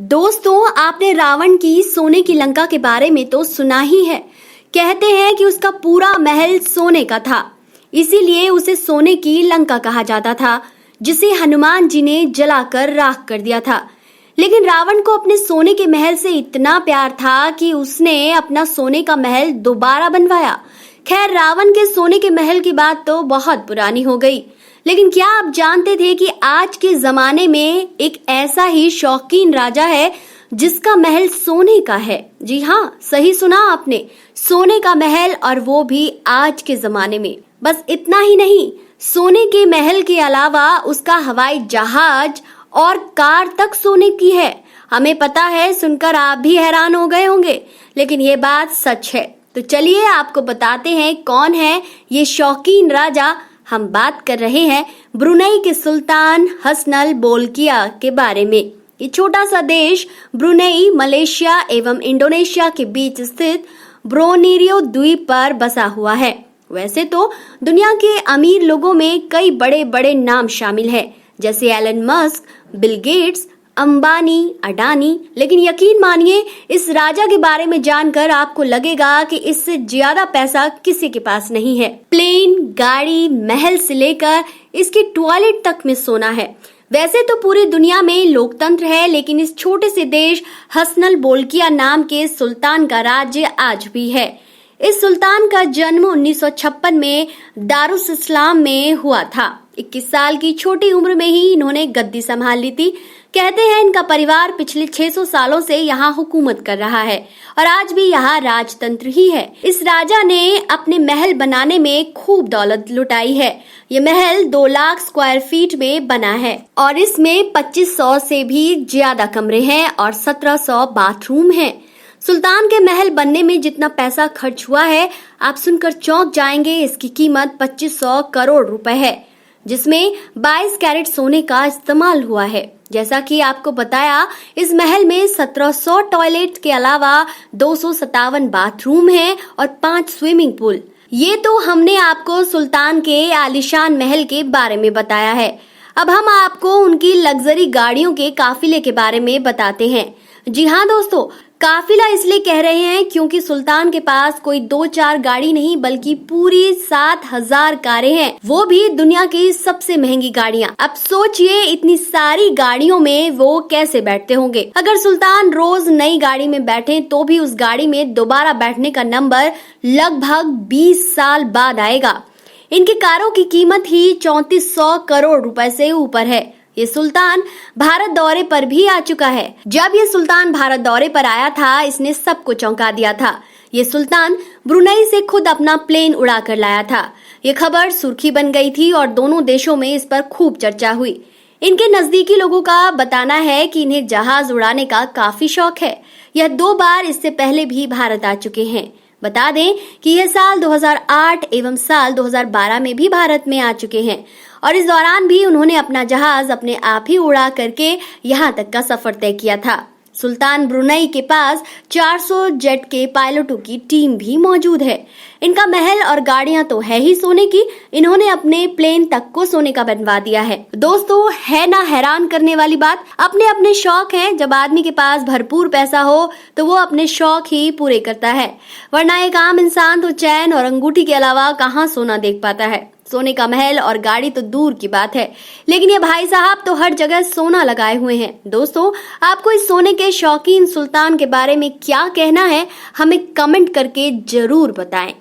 दोस्तों, आपने रावण की सोने की लंका के बारे में तो सुना ही है। कहते हैं कि उसका पूरा महल सोने का था, इसीलिए उसे सोने की लंका कहा जाता था, जिसे हनुमान जी ने जलाकर राख कर दिया था। लेकिन रावण को अपने सोने के महल से इतना प्यार था कि उसने अपना सोने का महल दोबारा बनवाया। खैर, रावण के सोने के महल की बात तो बहुत पुरानी हो गई, लेकिन क्या आप जानते थे कि आज के जमाने में एक ऐसा ही शौकीन राजा है जिसका महल सोने का है। जी हाँ, सही सुना आपने, सोने का महल, और वो भी आज के जमाने में। बस इतना ही नहीं, सोने के महल के अलावा उसका हवाई जहाज और कार तक सोने की है। हमें पता है, सुनकर आप भी हैरान हो गए होंगे, लेकिन ये बात सच है। तो चलिए आपको बताते हैं कौन है ये शौकीन राजा। हम बात कर रहे हैं ब्रुनेई के सुल्तान हसनल बोल्किया के बारे में। ये छोटा सा देश ब्रुनेई मलेशिया एवं इंडोनेशिया के बीच स्थित ब्रोनेरियो द्वीप पर बसा हुआ है। वैसे तो दुनिया के अमीर लोगों में कई बड़े बड़े नाम शामिल हैं, जैसे Elon Musk, Bill Gates, Ambani, Adani, लेकिन यकीन मानिए, इस राजा के बारे में जानकर आपको लगेगा कि इससे ज्यादा पैसा किसी के पास नहीं है। प्लेन, गाड़ी, महल से लेकर इसके टॉयलेट तक में सोना है। वैसे तो पूरी दुनिया में लोकतंत्र है, लेकिन इस छोटे से देश हसनल बोल्किया नाम के सुल्तान का राज्य आज भी है। इस सुल्तान का जन्म 1956 में दारुस इस्लाम में हुआ था। 21 साल की छोटी उम्र में ही इन्होंने गद्दी संभाल ली थी। कहते हैं इनका परिवार पिछले 600 सालों से यहाँ हुकूमत कर रहा है और आज भी यहाँ राजतंत्र ही है। इस राजा ने अपने महल बनाने में खूब दौलत लुटाई है। ये महल 2 लाख स्क्वायर फीट में बना है और इसमें 2500 से भी ज्यादा कमरे हैं और 1700 बाथरूम हैं। सुल्तान के महल बनने में जितना पैसा खर्च हुआ है, आप सुनकर चौंक जाएंगे। इसकी कीमत 2500 करोड़ रुपए है, जिसमें 22 कैरेट सोने का इस्तेमाल हुआ है। जैसा कि आपको बताया, इस महल में 1700 टॉयलेट के अलावा 257 बाथरूम हैं और 5 स्विमिंग पूल। ये तो हमने आपको सुल्तान के आलीशान महल के बारे में बताया है। अब हम आपको उनकी लग्जरी गाड़ियों के काफिले के बारे में बताते हैं। जी हाँ दोस्तों, काफिला इसलिए कह रहे हैं क्योंकि सुल्तान के पास कोई 2-4 गाड़ी नहीं, बल्कि पूरी 7000 कारें हैं, वो भी दुनिया की सबसे महंगी गाड़ियां। अब सोचिए, इतनी सारी गाड़ियों में वो कैसे बैठते होंगे। अगर सुल्तान रोज नई गाड़ी में बैठे तो भी उस गाड़ी में दोबारा बैठने का नंबर लगभग 20 साल बाद आएगा। इनकी कारों की कीमत ही 3400 करोड़ रुपए से ऊपर है। ये सुल्तान भारत दौरे पर भी आ चुका है। जब ये सुल्तान भारत दौरे पर आया था, इसने सबको चौंका दिया था। ये सुल्तान ब्रुनेई से खुद अपना प्लेन उड़ा कर लाया था। ये खबर सुर्खी बन गई थी और दोनों देशों में इस पर खूब चर्चा हुई। इनके नजदीकी लोगों का बताना है कि इन्हें जहाज उड़ाने का काफी शौक है। यह 2 बार इससे पहले भी भारत आ चुके हैं। बता दें कि यह साल 2008 एवं साल 2012 में भी भारत में आ चुके हैं और इस दौरान भी उन्होंने अपना जहाज अपने आप ही उड़ा करके यहाँ तक का सफर तय किया था। सुल्तान ब्रुनेई के पास 400 जेट के पायलटों की टीम भी मौजूद है। इनका महल और गाड़ियां तो है ही सोने की, इन्होंने अपने प्लेन तक को सोने का बनवा दिया है। दोस्तों, है ना हैरान करने वाली बात। अपने अपने शौक हैं। जब आदमी के पास भरपूर पैसा हो तो वो अपने शौक ही पूरे करता है, वरना एक आम इंसान तो चैन और अंगूठी के अलावा कहाँ सोना देख पाता है। सोने का महल और गाड़ी तो दूर की बात है, लेकिन ये भाई साहब तो हर जगह सोना लगाए हुए हैं। दोस्तों, आपको इस सोने के शौकीन सुल्तान के बारे में क्या कहना है, हमें कमेंट करके जरूर बताएं।